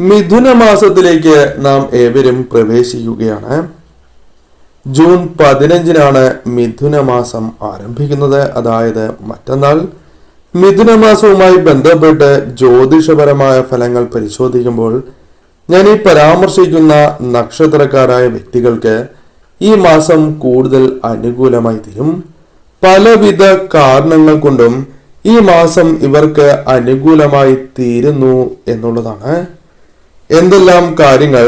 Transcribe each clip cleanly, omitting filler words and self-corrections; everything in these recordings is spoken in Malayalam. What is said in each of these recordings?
മിഥുന മാസത്തിലേക്ക് നാം ഏവരും പ്രവേശിക്കുകയാണ്. ജൂൺ 15-നാണ് മിഥുന മാസം ആരംഭിക്കുന്നത്, അതായത് മറ്റന്നാൾ. മിഥുന മാസവുമായി ബന്ധപ്പെട്ട് ജ്യോതിഷപരമായ ഫലങ്ങൾ പരിശോധിക്കുമ്പോൾ ഞാൻ ഈ പരാമർശിക്കുന്ന നക്ഷത്രക്കാരായ വ്യക്തികൾക്ക് ഈ മാസം കൂടുതൽ അനുകൂലമായി തീരും. പലവിധ കാരണങ്ങൾ കൊണ്ടും ഈ മാസം ഇവർക്ക് അനുകൂലമായി തീരുന്നു എന്നുള്ളതാണ്. എന്തെല്ലാം കാര്യങ്ങൾ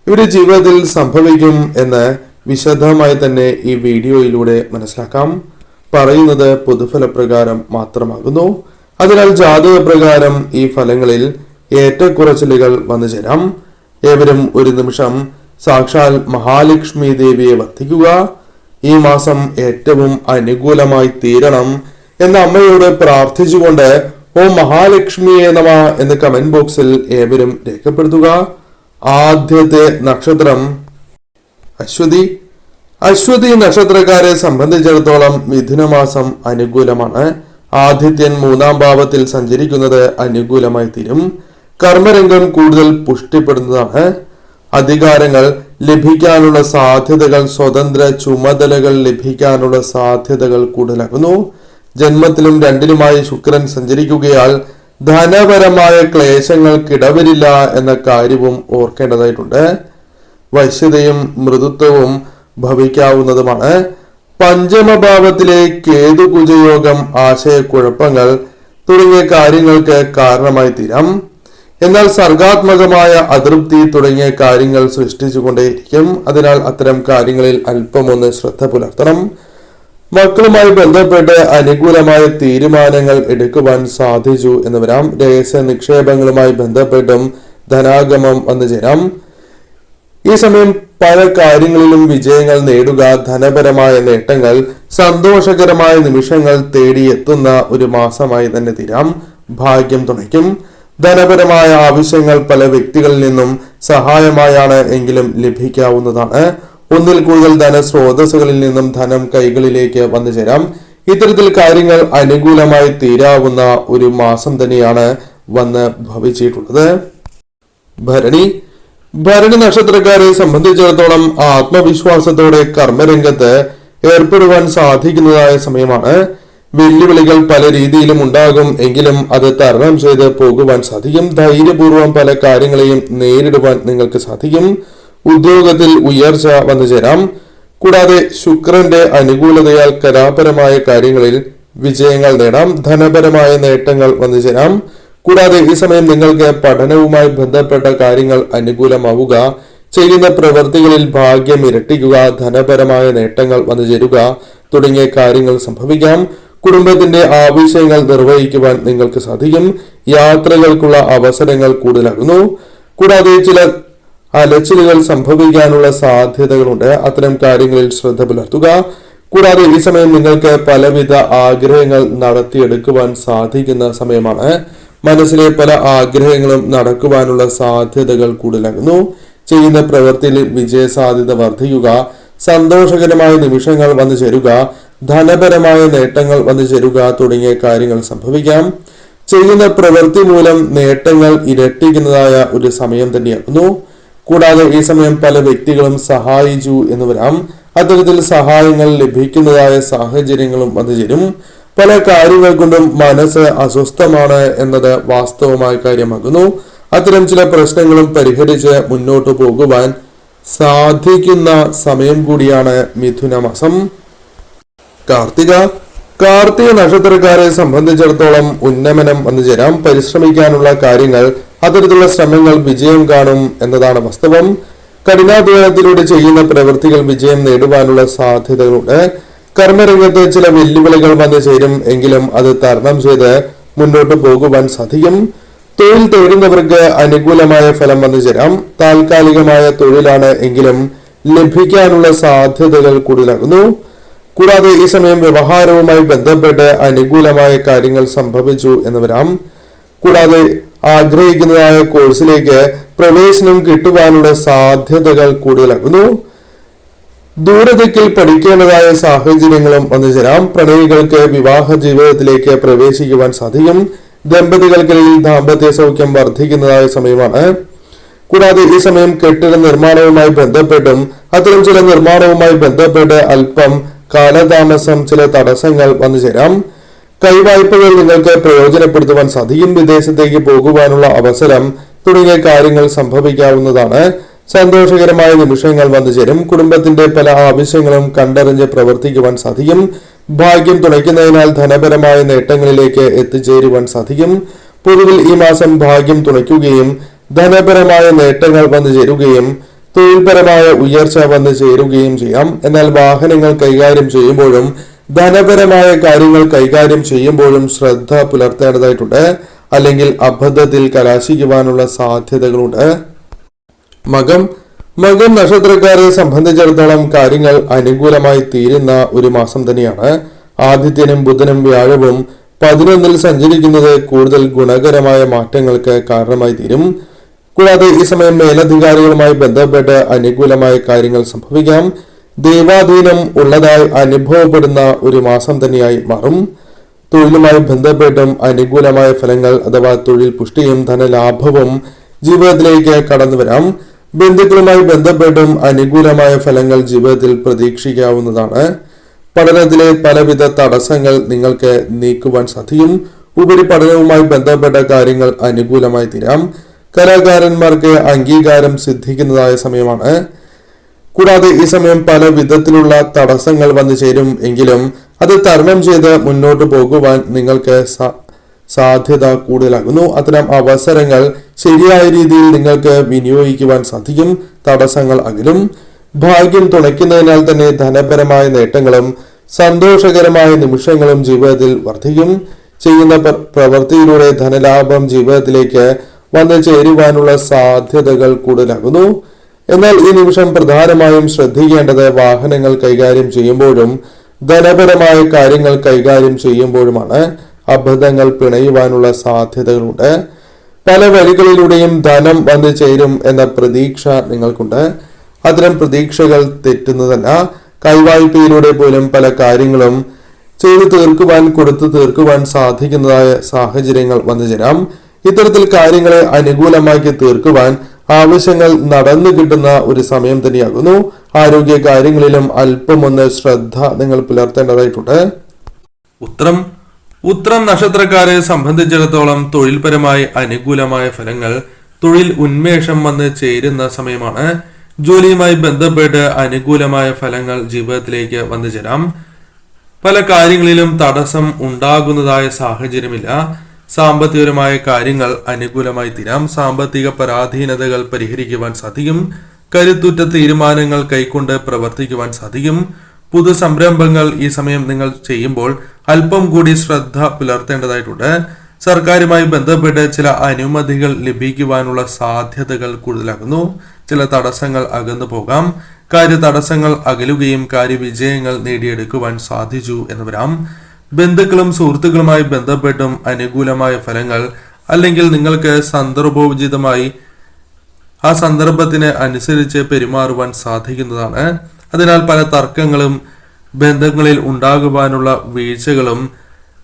ഇവരുടെ ജീവിതത്തിൽ സംഭവിക്കും എന്ന് വിശദമായി തന്നെ ഈ വീഡിയോയിലൂടെ മനസ്സിലാക്കാം. പറയുന്നത് പൊതുഫലപ്രകാരം മാത്രമാകുന്നു. അതിനാൽ ജാതക പ്രകാരം ഈ ഫലങ്ങളിൽ ഏറ്റക്കുറച്ചിലുകൾ വന്നു ചേരാം. ഏവരും ഒരു നിമിഷം സാക്ഷാൽ മഹാലക്ഷ്മി ദേവിയെ വർദ്ധിക്കുക. ഈ മാസം ഏറ്റവും അനുകൂലമായി തീരണം എന്ന അമ്മയോട് പ്രാർത്ഥിച്ചുകൊണ്ട് ഓ മഹാലക്ഷ്മിയെ നമ എന്ന് കമന്റ് ബോക്സിൽ ഏവരും രേഖപ്പെടുത്തുക. ആദ്യത്തെ നക്ഷത്രം അശ്വതി. അശ്വതി നക്ഷത്രക്കാരെ സംബന്ധിച്ചിടത്തോളം മിഥുന മാസം അനുകൂലമാണ്. ആദിത്യൻ 3-ാം ഭാവത്തിൽ സഞ്ചരിക്കുന്നത് അനുകൂലമായി തീരും. കർമ്മരംഗം കൂടുതൽ പുഷ്ടിപ്പെടുന്നതാണ്. അധികാരങ്ങൾ ലഭിക്കാനുള്ള സാധ്യതകൾ, സ്വതന്ത്ര ചുമതലകൾ ലഭിക്കാനുള്ള സാധ്യതകൾ കൂടുതലാകുന്നു. ജന്മത്തിലും 2-ലുമായി ശുക്രൻ സഞ്ചരിക്കുകയാൽ ധനപരമായ ക്ലേശങ്ങൾക്കിടവരില്ല എന്ന കാര്യവും ഓർക്കേണ്ടതായിട്ടുണ്ട്. വശ്യതയും മൃദുത്വവും ഭവിക്കാവുന്നതുമാണ്. പഞ്ചമഭാവത്തിലെ കേതുകുജയോഗം ആശയക്കുഴപ്പങ്ങൾ തുടങ്ങിയ കാര്യങ്ങൾക്ക് കാരണമായി തീരാം. എന്നാൽ സർഗാത്മകമായ അതൃപ്തി തുടങ്ങിയ കാര്യങ്ങൾ സൃഷ്ടിച്ചുകൊണ്ടേയിരിക്കും. അതിനാൽ അത്തരം കാര്യങ്ങളിൽ അല്പമൊന്ന് ശ്രദ്ധ പുലർത്തണം. മക്കളുമായി ബന്ധപ്പെട്ട് അനുകൂലമായ തീരുമാനങ്ങൾ എടുക്കുവാൻ സാധിച്ചു എന്ന് വരാം. രഹസ്യ നിക്ഷേപങ്ങളുമായി ബന്ധപ്പെട്ടും ധനാഗമം വന്നു ചേരാം. ഈ സമയം പല കാര്യങ്ങളിലും വിജയങ്ങൾ നേടുക, ധനപരമായ നേട്ടങ്ങൾ, സന്തോഷകരമായ നിമിഷങ്ങൾ തേടിയെത്തുന്ന ഒരു മാസമായി തന്നെ തീരാം. ഭാഗ്യം തുണയ്ക്കും. ധനപരമായ ആവശ്യങ്ങൾ പല വ്യക്തികളിൽ നിന്നും സഹായമായാണ് എങ്കിലും ലഭിക്കാവുന്നതാണ്. ഒന്നിൽ കൂടുതൽ ധനസ്രോതസ്സുകളിൽ നിന്നും ധനം കൈകളിലേക്ക് വന്നു ചേരാം. ഇത്തരത്തിൽ കാര്യങ്ങൾ അനുകൂലമായി തീരാവുന്ന ഒരു മാസം തന്നെയാണ് വന്ന് ഭവിച്ചിട്ടുള്ളത്. ഭരണി. ഭരണി നക്ഷത്രക്കാരെ സംബന്ധിച്ചിടത്തോളം ആത്മവിശ്വാസത്തോടെ കർമ്മരംഗത്ത് ഏർപ്പെടുവാൻ സാധിക്കുന്നതായ സമയമാണ്. വെല്ലുവിളികൾ പല രീതിയിലും ഉണ്ടാകും, എങ്കിലും അത് തരണം ചെയ്ത് പോകുവാൻ സാധിക്കും. ധൈര്യപൂർവ്വം പല കാര്യങ്ങളെയും നേരിടുവാൻ നിങ്ങൾക്ക് സാധിക്കും. ഉദ്യോഗത്തിൽ ഉയർച്ച വന്നു ചേരാം. കൂടാതെ ശുക്രന്റെ അനുകൂലതയാൽ കലാപരമായ കാര്യങ്ങളിൽ വിജയങ്ങൾ നേടാം. ധനപരമായ നേട്ടങ്ങൾ വന്നു ചേരാം. കൂടാതെ ഈ സമയം നിങ്ങൾക്ക് പഠനവുമായി ബന്ധപ്പെട്ട കാര്യങ്ങൾ അനുകൂലമാവുക, ചെയ്യുന്ന പ്രവൃത്തികളിൽ ഭാഗ്യം ഇരട്ടിക്കുക, ധനപരമായ നേട്ടങ്ങൾ വന്നു ചേരുക തുടങ്ങിയ കാര്യങ്ങൾ സംഭവിക്കാം. കുടുംബത്തിന്റെ ആവശ്യങ്ങൾ നിർവഹിക്കുവാൻ നിങ്ങൾക്ക് സാധിക്കും. യാത്രകൾക്കുള്ള അവസരങ്ങൾ കൂടുതലാകുന്നു. കൂടാതെ ചില അലച്ചിലുകൾ സംഭവിക്കാനുള്ള സാധ്യതകളുണ്ട്. അത്തരം കാര്യങ്ങളിൽ ശ്രദ്ധ പുലർത്തുക. കൂടാതെ ഈ സമയം നിങ്ങൾക്ക് പലവിധ ആഗ്രഹങ്ങൾ നടത്തിയെടുക്കുവാൻ സാധിക്കുന്ന സമയമാണ്. മനസ്സിലെ പല ആഗ്രഹങ്ങളും നടക്കുവാനുള്ള സാധ്യതകൾ കൂടുതലാകുന്നു. ചെയ്യുന്ന പ്രവൃത്തിയിൽ വിജയ സാധ്യത വർദ്ധിക്കുക, സന്തോഷകരമായ നിമിഷങ്ങൾ വന്നു ചേരുക, ധനപരമായ നേട്ടങ്ങൾ വന്നു ചേരുക തുടങ്ങിയ കാര്യങ്ങൾ സംഭവിക്കാം. ചെയ്യുന്ന പ്രവൃത്തി മൂലം നേട്ടങ്ങൾ ഇരട്ടിക്കുന്നതായ ഒരു സമയം തന്നെയാകുന്നു. കൂടാതെ ഈ സമയം പല വ്യക്തികളും സഹായിച്ചു എന്ന് വരാം. അത്തരത്തിൽ സഹായങ്ങൾ ലഭിക്കുന്നതായ സാഹചര്യങ്ങളും വന്നു ചേരും. പല കാര്യങ്ങൾ കൊണ്ടും മനസ്സ് അസ്വസ്ഥമാണ് എന്നത് വാസ്തവമായ കാര്യമാകുന്നു. അത്തരം ചില പ്രശ്നങ്ങളും പരിഹരിച്ച് മുന്നോട്ടു പോകുവാൻ സാധിക്കുന്ന സമയം കൂടിയാണ് മിഥുന മാസം. കാർത്തിക. കാർത്തിക നക്ഷത്രക്കാരെ സംബന്ധിച്ചിടത്തോളം ഉന്നമനം വന്നു ചേരാം. പരിശ്രമിക്കാനുള്ള കാര്യങ്ങൾ, അത്തരത്തിലുള്ള ശ്രമങ്ങൾ വിജയം കാണും എന്നതാണ് വാസ്തവം. കഠിനാധ്വാനത്തിലൂടെ ചെയ്യുന്ന പ്രവൃത്തികൾ വിജയം നേടുവാനുള്ള സാധ്യതകളുണ്ട്. കർമ്മരംഗത്ത് ചില വെല്ലുവിളികൾ വന്നു ചേരും, എങ്കിലും അത് തരണം ചെയ്ത് മുന്നോട്ട് പോകുവാൻ സാധിക്കും. തൊഴിൽ തേടുന്നവർക്ക് അനുകൂലമായ ഫലം വന്നു ചേരാം. താൽക്കാലികമായ തൊഴിലാണ് എങ്കിലും ലഭിക്കാനുള്ള സാധ്യതകൾ കൂടുതലാകുന്നു. കൂടാതെ ഈ സമയം വ്യവഹാരവുമായി ബന്ധപ്പെട്ട് അനുകൂലമായ കാര്യങ്ങൾ സംഭവിച്ചു എന്ന് വരാം. കൂടാതെ ആഗ്രഹിക്കുന്നതായ കോഴ്സിലേക്ക് പ്രവേശനം കിട്ടുവാനുള്ള സാധ്യതകൾ കൂടുതലാകുന്നു. ദൂരദിക്കിൽ പഠിക്കേണ്ടതായ സാഹചര്യങ്ങളും വന്നു ചേരാം. പ്രണയികൾക്ക് വിവാഹ ജീവിതത്തിലേക്ക് പ്രവേശിക്കുവാൻ സാധിക്കും. ദമ്പതികൾക്കിടയിൽ ദാമ്പത്യ സൗഖ്യം വർദ്ധിക്കുന്നതായ സമയമാണ്. കൂടാതെ ഈ സമയം കെട്ടിട നിർമ്മാണവുമായി ബന്ധപ്പെട്ടും അത്തരം ചില നിർമ്മാണവുമായി ബന്ധപ്പെട്ട് അല്പം കാലതാമസം, ചില തടസ്സങ്ങൾ വന്നു ചേരാം. കൈവായ്പകൾ നിങ്ങൾക്ക് പ്രയോജനപ്പെടുത്തുവാൻ സാധിക്കും. വിദേശത്തേക്ക് പോകുവാനുള്ള അവസരം തുടങ്ങിയ കാര്യങ്ങൾ സംഭവിക്കാവുന്നതാണ്. സന്തോഷകരമായ നിമിഷങ്ങൾ വന്നു ചേരും. കുടുംബത്തിന്റെ പല ആവശ്യങ്ങളും കണ്ടറിഞ്ഞ് പ്രവർത്തിക്കുവാൻ സാധിക്കും. ഭാഗ്യം തുണയ്ക്കുന്നതിനാൽ ധനപരമായ നേട്ടങ്ങളിലേക്ക് എത്തിച്ചേരുവാൻ സാധിക്കും. പൊതുവിൽ ഈ മാസം ഭാഗ്യം തുണയ്ക്കുകയും ധനപരമായ നേട്ടങ്ങൾ വന്നു ചേരുകയും തൊഴിൽപരമായ ഉയർച്ച വന്നു ചേരുകയും ചെയ്യാം. എന്നാൽ വാഹനങ്ങൾ കൈകാര്യം ചെയ്യുമ്പോഴും ധനപരമായ കാര്യങ്ങൾ കൈകാര്യം ചെയ്യുമ്പോഴും ശ്രദ്ധ പുലർത്തേണ്ടതായിട്ടുണ്ട്. അല്ലെങ്കിൽ അബദ്ധത്തിൽ കലാശിക്കുവാനുള്ള സാധ്യതകളുണ്ട്. മകം നക്ഷത്രക്കാരെ സംബന്ധിച്ചിടത്തോളം കാര്യങ്ങൾ അനുകൂലമായി തീരുന്ന ഒരു മാസം തന്നെയാണ്. ആദിത്യനും ബുധനും വ്യാഴവും 11 സഞ്ചരിക്കുന്നത് കൂടുതൽ ഗുണകരമായ മാറ്റങ്ങൾക്ക് കാരണമായി തീരും. കൂടാതെ ഈ സമയം മേലധികാരികളുമായി ബന്ധപ്പെട്ട് അനുകൂലമായ കാര്യങ്ങൾ സംഭവിക്കാം. ദൈവാധീനം ഉള്ളതായി അനുഭവപ്പെടുന്ന ഒരു മാസം തന്നെയായി മാറും. തൊഴിലുമായി ബന്ധപ്പെട്ടും അനുകൂലമായ ഫലങ്ങൾ അഥവാ തൊഴിൽ പുഷ്ടിയും ധനലാഭവും ജീവിതത്തിലേക്ക് കടന്നു വരാം. ബന്ധുക്കളുമായി ബന്ധപ്പെട്ടും അനുകൂലമായ ഫലങ്ങൾ ജീവിതത്തിൽ പ്രതീക്ഷിക്കാവുന്നതാണ്. പഠനത്തിലെ പലവിധ തടസ്സങ്ങൾ നിങ്ങൾക്ക് നീക്കുവാൻ സാധിക്കും. ഉപരിപഠനവുമായി ബന്ധപ്പെട്ട കാര്യങ്ങൾ അനുകൂലമായി തീരാം. കലാകാരന്മാർക്ക് അംഗീകാരം സിദ്ധിക്കുന്നതായ സമയമാണ്. കൂടാതെ ഈ സമയം പല വിധത്തിലുള്ള തടസ്സങ്ങൾ വന്നു ചേരും എങ്കിലും അത് തരണം ചെയ്ത് മുന്നോട്ട് പോകുവാൻ നിങ്ങൾക്ക് സാധ്യത കൂടുതലാകുന്നു. അത്തരം അവസരങ്ങൾ ശരിയായ രീതിയിൽ നിങ്ങൾക്ക് വിനിയോഗിക്കുവാൻ സാധിക്കും. തടസ്സങ്ങൾ അകലും. ഭാഗ്യം തുണയ്ക്കുന്നതിനാൽ തന്നെ ധനപരമായ നേട്ടങ്ങളും സന്തോഷകരമായ നിമിഷങ്ങളും ജീവിതത്തിൽ വർദ്ധിക്കും. ചെയ്യുന്ന പ്രവൃത്തിയിലൂടെ ധനലാഭം ജീവിതത്തിലേക്ക് വന്നു ചേരുവാനുള്ള സാധ്യതകൾ കൂടുതലാകുന്നു. എന്നാൽ ഈ നിമിഷം പ്രധാനമായും ശ്രദ്ധിക്കേണ്ടത് വാഹനങ്ങൾ കൈകാര്യം ചെയ്യുമ്പോഴും ധനപരമായ കാര്യങ്ങൾ കൈകാര്യം ചെയ്യുമ്പോഴുമാണ്. അബദ്ധങ്ങൾ പിണയുവാനുള്ള സാധ്യതകളുണ്ട്. പല വഴികളിലൂടെയും ധനം വന്നു ചേരും എന്ന പ്രതീക്ഷ നിങ്ങൾക്കുണ്ട്. അത്തരം പ്രതീക്ഷകൾ തെറ്റുന്നതല്ല. കൈവായ്പയിലൂടെ പോലും പല കാര്യങ്ങളും കൊടുത്തു തീർക്കുവാൻ സാധിക്കുന്നതായ സാഹചര്യങ്ങൾ വന്നു ചേരാം. ഇത്തരത്തിൽ കാര്യങ്ങളെ അനുകൂലമാക്കി തീർക്കുവാൻ ആവശ്യങ്ങൾ നടന്നു കിട്ടുന്ന ഒരു സമയം തന്നെയാകുന്നു. ആരോഗ്യ കാര്യങ്ങളിലും അല്പമൊന്ന് ശ്രദ്ധ നിങ്ങൾ പുലർത്തേണ്ടതായിട്ടുണ്ട്. ഉത്രം നക്ഷത്രക്കാരെ സംബന്ധിച്ചിടത്തോളം തൊഴിൽപരമായി അനുകൂലമായ ഫലങ്ങൾ, തൊഴിൽ ഉന്മേഷം വന്ന് ചേരുന്ന സമയമാണ്. ജോലിയുമായി ബന്ധപ്പെട്ട് അനുകൂലമായ ഫലങ്ങൾ ജീവിതത്തിലേക്ക് വന്നു ചേരാം. പല കാര്യങ്ങളിലും തടസ്സം ഉണ്ടാകുന്നതായ സാഹചര്യമില്ല. സാമ്പത്തികപരമായ കാര്യങ്ങൾ അനുകൂലമായി തീരാം. സാമ്പത്തിക പരാധീനതകൾ പരിഹരിക്കുവാൻ സാധിക്കും. കരുത്തുറ്റ തീരുമാനങ്ങൾ കൈക്കൊണ്ട് പ്രവർത്തിക്കുവാൻ സാധിക്കും. പുതു സംരംഭങ്ങൾ ഈ സമയം നിങ്ങൾ ചെയ്യുമ്പോൾ അല്പം കൂടി ശ്രദ്ധ പുലർത്തേണ്ടതായിട്ടുണ്ട്. സർക്കാരുമായി ബന്ധപ്പെട്ട് ചില അനുമതികൾ ലഭിക്കുവാനുള്ള സാധ്യതകൾ കൂടുതലാകുന്നു. ചില തടസ്സങ്ങൾ അകന്നു പോകാം. കാര്യ തടസ്സങ്ങൾ അകലുകയും കാര്യവിജയങ്ങൾ നേടിയെടുക്കുവാൻ സാധിച്ചു എന്ന് വരാം. ബന്ധുക്കളും സുഹൃത്തുക്കളുമായി ബന്ധപ്പെട്ടും അനുകൂലമായ ഫലങ്ങൾ, അല്ലെങ്കിൽ നിങ്ങൾക്ക് സന്ദർഭോചിതമായി ആ സന്ദർഭത്തിന് അനുസരിച്ച് പെരുമാറുവാൻ സാധിക്കുന്നതാണ്. അതിനാൽ പല തർക്കങ്ങളും ബന്ധങ്ങളിൽ ഉണ്ടാകുവാനുള്ള വീഴ്ചകളും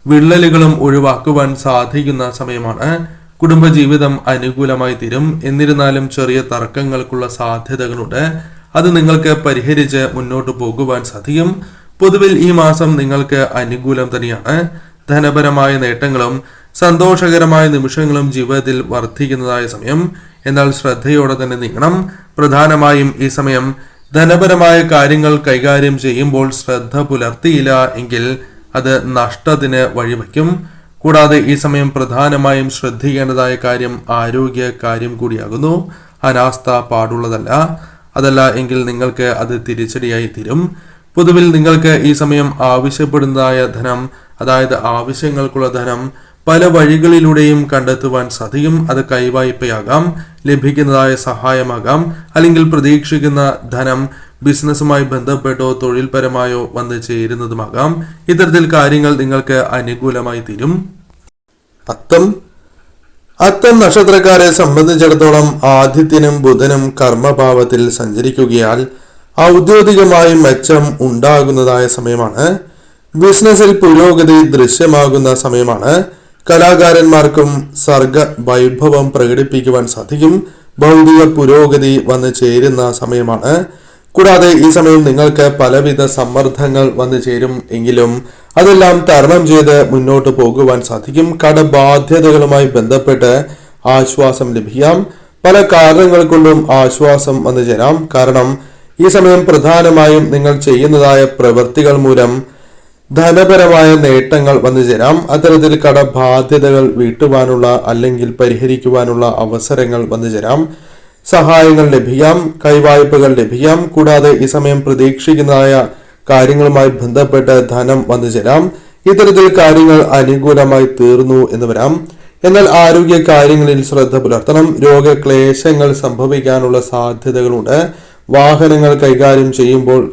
വിള്ളലുകളും ഒഴിവാക്കുവാൻ സാധിക്കുന്ന സമയമാണ്. കുടുംബജീവിതം അനുകൂലമായി തീരും. എന്നിരുന്നാലും ചെറിയ തർക്കങ്ങൾക്കുള്ള സാധ്യതകളുണ്ട്. അത് നിങ്ങൾക്ക് പരിഹരിച്ച് മുന്നോട്ട് പോകുവാൻ സാധിക്കും. പൊതുവിൽ ഈ മാസം നിങ്ങൾക്ക് അനുകൂലം തന്നെയാണ്. ധനപരമായ നേട്ടങ്ങളും സന്തോഷകരമായ നിമിഷങ്ങളും ജീവിതത്തിൽ വർദ്ധിക്കുന്നതായ സമയം. എന്നാൽ ശ്രദ്ധയോടെ തന്നെ നീങ്ങണം. പ്രധാനമായും ഈ സമയം ധനപരമായ കാര്യങ്ങൾ കൈകാര്യം ചെയ്യുമ്പോൾ ശ്രദ്ധ പുലർത്തിയില്ല എങ്കിൽ അത് നഷ്ടത്തിന് വഴിവെക്കും. കൂടാതെ ഈ സമയം പ്രധാനമായും ശ്രദ്ധിക്കേണ്ടതായ കാര്യം ആരോഗ്യ കാര്യം കൂടിയാകുന്നു. അനാസ്ഥ പാടുള്ളതല്ല. അതല്ല എങ്കിൽ നിങ്ങൾക്ക് അത് തിരിച്ചടിയായി തീരും. പൊതുവിൽ നിങ്ങൾക്ക് ഈ സമയം ആവശ്യപ്പെടുന്നതായ ധനം, അതായത് ആവശ്യങ്ങൾക്കുള്ള ധനം പല വഴികളിലൂടെയും കണ്ടെത്തുവാൻ സാധിക്കും. അത് കൈവായ്പയാകാം, ലഭിക്കുന്നതായ സഹായമാകാം, അല്ലെങ്കിൽ പ്രതീക്ഷിക്കുന്ന ധനം ബിസിനസ്സുമായി ബന്ധപ്പെട്ടോ തൊഴിൽപരമായോ വന്നു ചേരുന്നതുമാകാം. ഇത്തരത്തിൽ കാര്യങ്ങൾ നിങ്ങൾക്ക് അനുകൂലമായി തീരും. അത്തം നക്ഷത്രക്കാരെ സംബന്ധിച്ചിടത്തോളം ആദിത്യനും ബുധനും കർമ്മഭാവത്തിൽ സഞ്ചരിക്കുകയാൽ ഔദ്യോഗികമായി മെച്ചം ഉണ്ടാകുന്നതായ സമയമാണ്. ബിസിനസ്സിൽ പുരോഗതി ദൃശ്യമാകുന്ന സമയമാണ്. കലാകാരന്മാർക്കും സർഗ വൈഭവം പ്രകടിപ്പിക്കുവാൻ സാധിക്കും. ഭൗതിക പുരോഗതി വന്നു ചേരുന്ന സമയമാണ്. കൂടാതെ ഈ സമയം നിങ്ങൾക്ക് പലവിധ സമ്മർദ്ദങ്ങൾ വന്നു ചേരും എങ്കിലും അതെല്ലാം തരണം ചെയ്ത് മുന്നോട്ട് പോകുവാൻ സാധിക്കും. കടബാധ്യതകളുമായി ബന്ധപ്പെട്ട് ആശ്വാസം ലഭിക്കാം. പല കാരണങ്ങൾ കൊണ്ടും ആശ്വാസം വന്നു ചേരാം. കാരണം ഈ സമയം പ്രധാനമായും നിങ്ങൾ ചെയ്യുന്നതായ പ്രവൃത്തികൾ മൂലം ധനപരമായ നേട്ടങ്ങൾ വന്നു ചേരാം. അത്തരത്തിൽ കടബാധ്യതകൾ വീട്ടുവാനുള്ള അല്ലെങ്കിൽ പരിഹരിക്കുവാനുള്ള അവസരങ്ങൾ വന്നു ചേരാം. സഹായങ്ങൾ ലഭിക്കാം, കൈവായ്പകൾ ലഭിക്കാം. കൂടാതെ ഈ സമയം പ്രതീക്ഷിക്കുന്നതായ കാര്യങ്ങളുമായി ബന്ധപ്പെട്ട് ധനം വന്നു ചേരാം. ഇത്തരത്തിൽ കാര്യങ്ങൾ അനുകൂലമായി തീർന്നു എന്ന് വരാം. എന്നാൽ ആരോഗ്യ കാര്യങ്ങളിൽ ശ്രദ്ധ പുലർത്തണം. രോഗക്ലേശങ്ങൾ സംഭവിക്കാനുള്ള സാധ്യതകളുണ്ട്. വാഹനങ്ങൾ കൈകാര്യം ചെയ്യുമ്പോൾ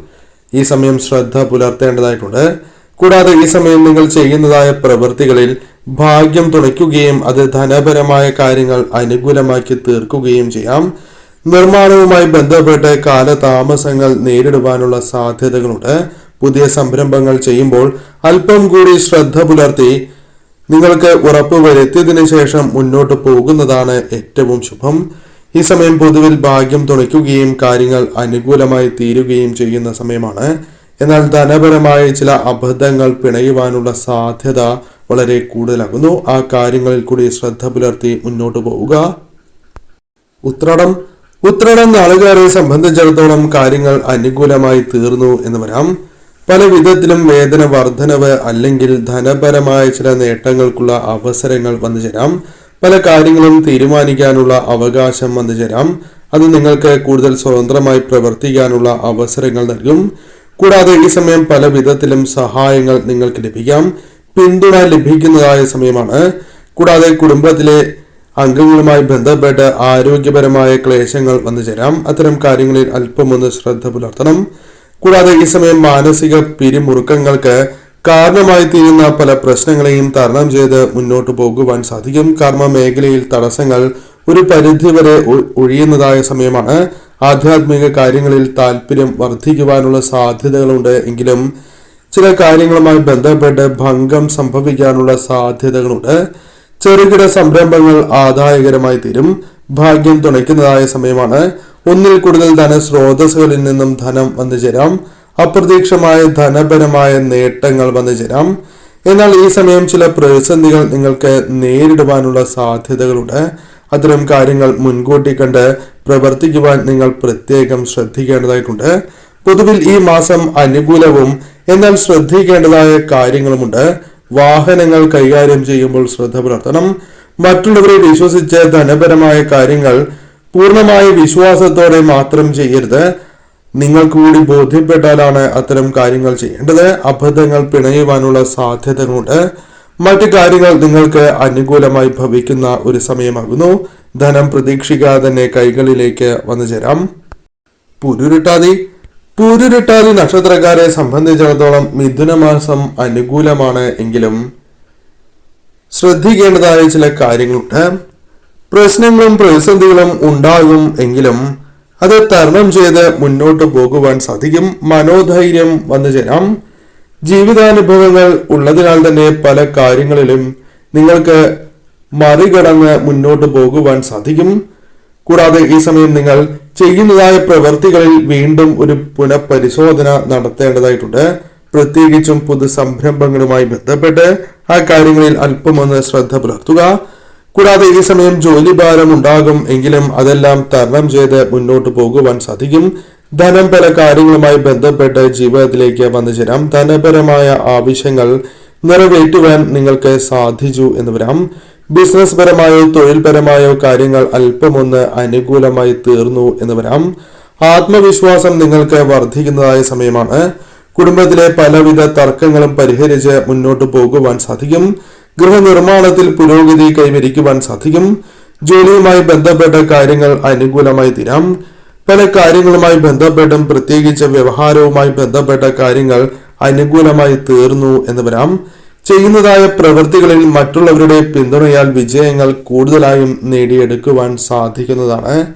ഈ സമയം ശ്രദ്ധ പുലർത്തേണ്ടതായിട്ടുണ്ട്. കൂടാതെ ഈ സമയം നിങ്ങൾ ചെയ്യുന്നതായ പ്രവൃത്തികളിൽ ഭാഗ്യം തുണയ്ക്കുകയും അത് ധനപരമായ കാര്യങ്ങൾ അനുകൂലമാക്കി തീർക്കുകയും ചെയ്യാം. നിർമ്മാണവുമായി ബന്ധപ്പെട്ട് കാലതാമസങ്ങൾ നേരിടുവാനുള്ള സാധ്യതകളുണ്ട്. പുതിയ സംരംഭങ്ങൾ ചെയ്യുമ്പോൾ അല്പം കൂടി ശ്രദ്ധ പുലർത്തി നിങ്ങൾക്ക് ഉറപ്പുവരുത്തിയതിനു ശേഷം മുന്നോട്ട് പോകുന്നതാണ് ഏറ്റവും ശുഭം. ഈ സമയം പൊതുവിൽ ഭാഗ്യം തുണയ്ക്കുകയും കാര്യങ്ങൾ അനുകൂലമായി തീരുകയും ചെയ്യുന്ന സമയമാണ്. എന്നാൽ ധനപരമായ ചില അബദ്ധങ്ങൾ പിണയുവാനുള്ള സാധ്യത വളരെ കൂടുതലാകുന്നു. ആ കാര്യങ്ങളിൽ കൂടി ശ്രദ്ധ പുലർത്തി മുന്നോട്ട് പോവുക. ഉത്രാടം നാളുകാരെ സംബന്ധിച്ചിടത്തോളം കാര്യങ്ങൾ അനുകൂലമായി തീർന്നു എന്ന് വരാം. പല വിധത്തിലും വേതന വർധനവ് അല്ലെങ്കിൽ ധനപരമായ ചില നേട്ടങ്ങൾക്കുള്ള അവസരങ്ങൾ വന്നു ചേരാം. പല കാര്യങ്ങളും തീരുമാനിക്കാനുള്ള അവകാശം വന്നു ചേരാം. അത് നിങ്ങൾക്ക് കൂടുതൽ സ്വതന്ത്രമായി പ്രവർത്തിക്കാനുള്ള അവസരങ്ങൾ നൽകും. കൂടാതെ ഈ സമയം പല വിധത്തിലും സഹായങ്ങൾ നിങ്ങൾക്ക് ലഭിക്കാം. പിന്തുണ ലഭിക്കുന്നതായ സമയമാണ്. കൂടാതെ കുടുംബത്തിലെ അംഗങ്ങളുമായി ബന്ധപ്പെട്ട് ആരോഗ്യപരമായ ക്ലേശങ്ങൾ വന്നു ചേരാം. അത്തരം കാര്യങ്ങളിൽ അല്പമൊന്ന് ശ്രദ്ധ പുലർത്തണം. കൂടാതെ ഈ സമയം മാനസിക പിരിമുറുക്കങ്ങൾക്ക് കാരണമായി തീരുന്ന പല പ്രശ്നങ്ങളെയും തരണം ചെയ്ത് മുന്നോട്ട് പോകുവാൻ സാധിക്കും. കർമ്മ മേഖലയിൽ തടസ്സങ്ങൾ ഒരു പരിധിവരെ ഒഴിയുന്നതായ സമയമാണ്. ആധ്യാത്മിക കാര്യങ്ങളിൽ താല്പര്യം വർദ്ധിക്കുവാനുള്ള സാധ്യതകളുണ്ട് എങ്കിലും ചില കാര്യങ്ങളുമായി ബന്ധപ്പെട്ട് ഭംഗം സംഭവിക്കാനുള്ള സാധ്യതകളുണ്ട്. ചെറുകിട സംരംഭങ്ങൾ ആദായകരമായി തീരും. ഭാഗ്യം തുണയ്ക്കുന്നതായ സമയമാണ്. ഒന്നിൽ കൂടുതൽ ധനസ്രോതസ്സുകളിൽ നിന്നും ധനം വന്നു ചേരാം. അപ്രതീക്ഷിതമായ ധനപരമായ നേട്ടങ്ങൾ വന്നു ചേരാം. എന്നാൽ ഈ സമയം ചില പ്രതിസന്ധികൾ നിങ്ങൾക്ക് നേരിടുവാനുള്ള സാധ്യതകളുണ്ട്. അത്തരം കാര്യങ്ങൾ മുൻകൂട്ടി കണ്ട് പ്രവർത്തിക്കുവാൻ നിങ്ങൾ പ്രത്യേകം ശ്രദ്ധിക്കേണ്ടതായിട്ടുണ്ട്. പൊതുവിൽ ഈ മാസം അനുകൂലവും എന്നാൽ ശ്രദ്ധിക്കേണ്ടതായ കാര്യങ്ങളുമുണ്ട്. വാഹനങ്ങൾ കൈകാര്യം ചെയ്യുമ്പോൾ ശ്രദ്ധ പുലർത്തണം. മറ്റുള്ളവരെ വിശ്വസിച്ച് ധനപരമായ കാര്യങ്ങൾ പൂർണ്ണമായ വിശ്വാസത്തോടെ മാത്രം ചെയ്യരുത്. നിങ്ങൾക്ക് കൂടി ബോധ്യപ്പെട്ടാലാണ് അത്തരം കാര്യങ്ങൾ ചെയ്യേണ്ടത്. അബദ്ധങ്ങൾ പിണയുവാനുള്ള സാധ്യതകളുണ്ട്. മറ്റു കാര്യങ്ങൾ നിങ്ങൾക്ക് അനുകൂലമായി ഭവിക്കുന്ന ഒരു സമയമാകുന്നു. ധനം പ്രതീക്ഷിക്കാതെ തന്നെ കൈകളിലേക്ക് വന്നു ചേരാം. പൂരുരുട്ടാതി നക്ഷത്രക്കാരെ സംബന്ധിച്ചിടത്തോളം മിഥുനമാസം അനുകൂലമാണ് എങ്കിലും ശ്രദ്ധിക്കേണ്ടതായ ചില കാര്യങ്ങളുണ്ട്. പ്രശ്നങ്ങളും പ്രതിസന്ധികളും ഉണ്ടാകും എങ്കിലും അത് തരണം ചെയ്ത് മുന്നോട്ട് പോകുവാൻ സാധിക്കും. മനോധൈര്യം വന്നു ചേരാം. ജീവിതാനുഭവങ്ങൾ ഉള്ളതിനാൽ തന്നെ പല കാര്യങ്ങളിലും നിങ്ങൾക്ക് മറികടന്ന് മുന്നോട്ട് പോകുവാൻ സാധിക്കും. കൂടാതെ ഈ സമയം നിങ്ങൾ ചെയ്യുന്നതായ പ്രവൃത്തികളിൽ വീണ്ടും ഒരു പുനഃപരിശോധന നടത്തേണ്ടതായിട്ടുണ്ട്. പ്രത്യേകിച്ചും പുതു സംരംഭങ്ങളുമായി ബന്ധപ്പെട്ട് ആ കാര്യങ്ങളിൽ അല്പമൊന്ന് ശ്രദ്ധ പുലർത്തുക. കൂടാതെ ഈ സമയം ജോലിഭാരം ഉണ്ടാകും എങ്കിലും അതെല്ലാം തരണം ചെയ്ത് മുന്നോട്ട് പോകുവാൻ സാധിക്കും. ധനം പല കാര്യങ്ങളുമായി ബന്ധപ്പെട്ട് ജീവിതത്തിലേക്ക് വന്നു ചേരാം. ധനപരമായ ആവശ്യങ്ങൾ നിറവേറ്റുവാൻ നിങ്ങൾക്ക് സാധിച്ചു എന്ന് വരാം. ബിസിനസ് പരമായോ തൊഴിൽപരമായോ കാര്യങ്ങൾ അല്പമൊന്ന് അനുകൂലമായി തീർന്നു എന്ന് വരാം. ആത്മവിശ്വാസം നിങ്ങൾക്ക് വർദ്ധിക്കുന്നതായ സമയമാണ്. കുടുംബത്തിലെ പലവിധ തർക്കങ്ങളും പരിഹരിച്ച് മുന്നോട്ട് പോകുവാൻ സാധിക്കും. ഗൃഹനിർമ്മാണത്തിൽ പുരോഗതി കൈവരിക്കുവാൻ സാധിക്കും. ജോലിയുമായി ബന്ധപ്പെട്ട കാര്യങ്ങൾ അനുകൂലമായി തീരാം. പല കാര്യങ്ങളുമായി ബന്ധപ്പെട്ടും പ്രത്യേകിച്ച് വ്യവഹാരവുമായി ബന്ധപ്പെട്ട കാര്യങ്ങൾ അനുകൂലമായി തീർന്നു എന്ന് വരാം. ചെയ്യുന്നതായ പ്രവൃത്തികളിൽ മറ്റുള്ളവരുടെ പിന്തുണയാൽ വിജയങ്ങൾ കൂടുതലായും നേടിയെടുക്കുവാൻ സാധിക്കുന്നതാണ്.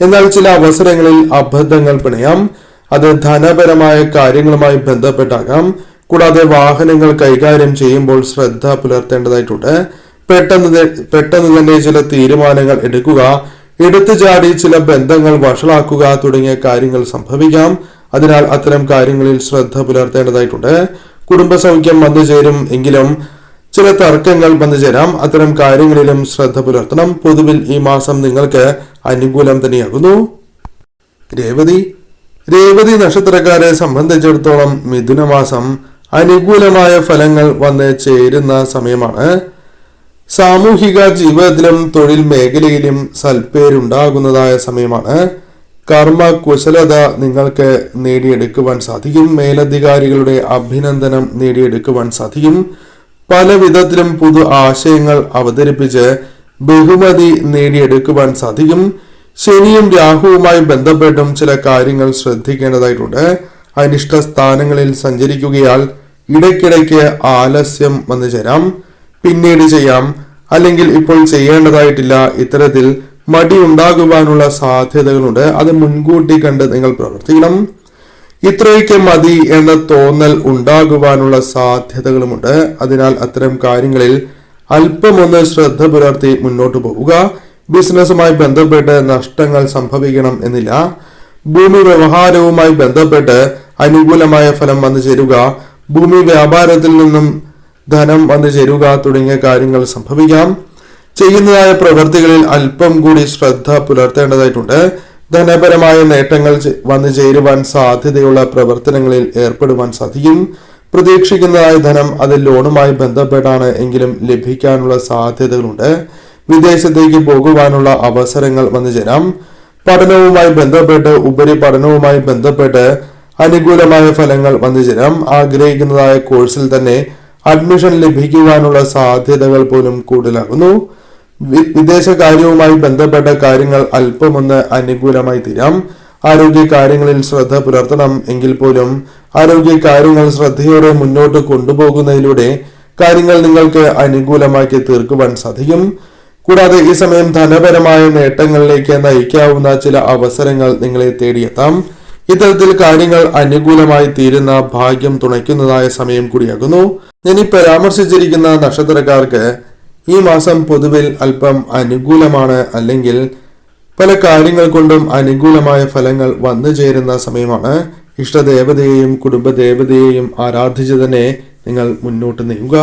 എന്നാൽ ചില അവസരങ്ങളിൽ അബദ്ധങ്ങൾ പിണയാം. അത് ധനപരമായ കാര്യങ്ങളുമായി ബന്ധപ്പെട്ടാകാം. കൂടാതെ വാഹനങ്ങൾ കൈകാര്യം ചെയ്യുമ്പോൾ ശ്രദ്ധ പുലർത്തേണ്ടതായിട്ടുണ്ട്. പെട്ടെന്ന് തന്നെ ചില തീരുമാനങ്ങൾ എടുക്കുക, എടുത്തു ചാടി ചില ബന്ധങ്ങൾ വഷളാക്കുക തുടങ്ങിയ കാര്യങ്ങൾ സംഭവിക്കാം. അതിനാൽ അത്തരം കാര്യങ്ങളിൽ ശ്രദ്ധ പുലർത്തേണ്ടതായിട്ടുണ്ട്. കുടുംബസൗഖ്യം വന്നു ചേരും എങ്കിലും ചില തർക്കങ്ങൾ വന്നു ചേരാം. അത്തരം കാര്യങ്ങളിലും ശ്രദ്ധ പുലർത്തണം. പൊതുവിൽ ഈ മാസം നിങ്ങൾക്ക് അനുകൂലം തന്നെയാകുന്നു. രേവതി നക്ഷത്രക്കാരെ സംബന്ധിച്ചിടത്തോളം മിഥുനമാസം അനുകൂലമായ ഫലങ്ങൾ വന്ന് ചേരുന്ന സമയമാണ്. സാമൂഹിക ജീവിതത്തിലും തൊഴിൽ മേഖലയിലും സൽപ്പേരുണ്ടാകുന്നതായ സമയമാണ്. കർമ്മ കുശലത നിങ്ങൾക്ക് നേടിയെടുക്കുവാൻ സാധിക്കും. മേലധികാരികളുടെ അഭിനന്ദനം നേടിയെടുക്കുവാൻ സാധിക്കും. പല വിധത്തിലും പുതു ആശയങ്ങൾ അവതരിപ്പിച്ച് ബഹുമതി നേടിയെടുക്കുവാൻ സാധിക്കും. ശനിയും രാഹുവുമായി ബന്ധപ്പെട്ടും ചില കാര്യങ്ങൾ ശ്രദ്ധിക്കേണ്ടതായിട്ടുണ്ട്. അനിഷ്ട സ്ഥാനങ്ങളിൽ സഞ്ചരിക്കുകയാൽ ഇടയ്ക്കിടയ്ക്ക് ആലസ്യം വന്നു ചേരാം. പിന്നീട് ചെയ്യാം, അല്ലെങ്കിൽ ഇപ്പോൾ ചെയ്യേണ്ടതായിട്ടില്ല, ഇത്തരത്തിൽ മടി ഉണ്ടാകുവാനുള്ള സാധ്യതകളുണ്ട്. അത് മുൻകൂട്ടി കണ്ട് നിങ്ങൾ പ്രവർത്തിക്കണം. ഇത്രയൊക്കെ മതി എന്ന തോന്നൽ ഉണ്ടാകുവാനുള്ള സാധ്യതകളുമുണ്ട്. അതിനാൽ അത്തരം കാര്യങ്ങളിൽ അല്പമൊന്ന് ശ്രദ്ധ പുലർത്തി മുന്നോട്ട് പോവുക. ബിസിനസ്സുമായി ബന്ധപ്പെട്ട് നഷ്ടങ്ങൾ സംഭവിക്കണം എന്നില്ല. ഭൂമി വ്യവഹാരവുമായി ബന്ധപ്പെട്ട് അനുകൂലമായ ഫലം വന്നു ചേരുക, ഭൂമി വ്യാപാരത്തിൽ നിന്നും ധനം വന്നു ചേരുക തുടങ്ങിയ കാര്യങ്ങൾ സംഭവിക്കാം. ചെയ്യുന്നതായ പ്രവൃത്തികളിൽ അല്പം കൂടി ശ്രദ്ധ പുലർത്തേണ്ടതായിട്ടുണ്ട്. ധനപരമായ നേട്ടങ്ങൾ വന്നു ചേരുവാൻ സാധ്യതയുള്ള പ്രവർത്തനങ്ങളിൽ ഏർപ്പെടുവാൻ സാധിക്കും. പ്രതീക്ഷിക്കുന്നതായ ധനം അത് ലോണുമായി ബന്ധപ്പെട്ടാണ് എങ്കിലും ലഭിക്കാനുള്ള സാധ്യതകളുണ്ട്. വിദേശത്തേക്ക് പോകുവാനുള്ള അവസരങ്ങൾ വന്നു ചേരാം. പഠനവുമായി ബന്ധപ്പെട്ട് ഉപരിപഠനവുമായി ബന്ധപ്പെട്ട് അനുകൂലമായ ഫലങ്ങൾ വന്നു ചേരാം. ആഗ്രഹിക്കുന്നതായ കോഴ്സിൽ തന്നെ അഡ്മിഷൻ ലഭിക്കുവാനുള്ള സാധ്യതകൾ പോലും കൂടുതലാകുന്നു. വിദേശ കാര്യവുമായി ബന്ധപ്പെട്ട കാര്യങ്ങൾ അല്പമൊന്ന് അനുകൂലമായി തീരാം. ആരോഗ്യ കാര്യങ്ങളിൽ ശ്രദ്ധ പുലർത്തണം എങ്കിൽ പോലും ആരോഗ്യ കാര്യങ്ങൾ ശ്രദ്ധയോടെ മുന്നോട്ട് കൊണ്ടുപോകുന്നതിലൂടെ കാര്യങ്ങൾ നിങ്ങൾക്ക് അനുകൂലമാക്കി തീർക്കുവാൻ സാധിക്കും. കൂടാതെ ഈ സമയം ധനപരമായ നേട്ടങ്ങളിലേക്ക് നയിക്കാവുന്ന ചില അവസരങ്ങൾ നിങ്ങളെ തേടിയെത്താം. ഇത്തരത്തിൽ കാര്യങ്ങൾ അനുകൂലമായി തീരുന്ന ഭാഗ്യം തുണയ്ക്കുന്നതായ സമയം കൂടിയാകുന്നു. ഇനി പരാമർശിച്ചിരിക്കുന്ന നക്ഷത്രക്കാർക്ക് ഈ മാസം പൊതുവിൽ അല്പം അനുകൂലമാണ്, അല്ലെങ്കിൽ പല കാര്യങ്ങൾ കൊണ്ടും അനുകൂലമായ ഫലങ്ങൾ വന്നു ചേരുന്ന സമയമാണ്. ഇഷ്ടദേവതയെയും കുടുംബദേവതയെയും ആരാധിച്ച് തന്നെ നിങ്ങൾ മുന്നോട്ട് നീങ്ങുക.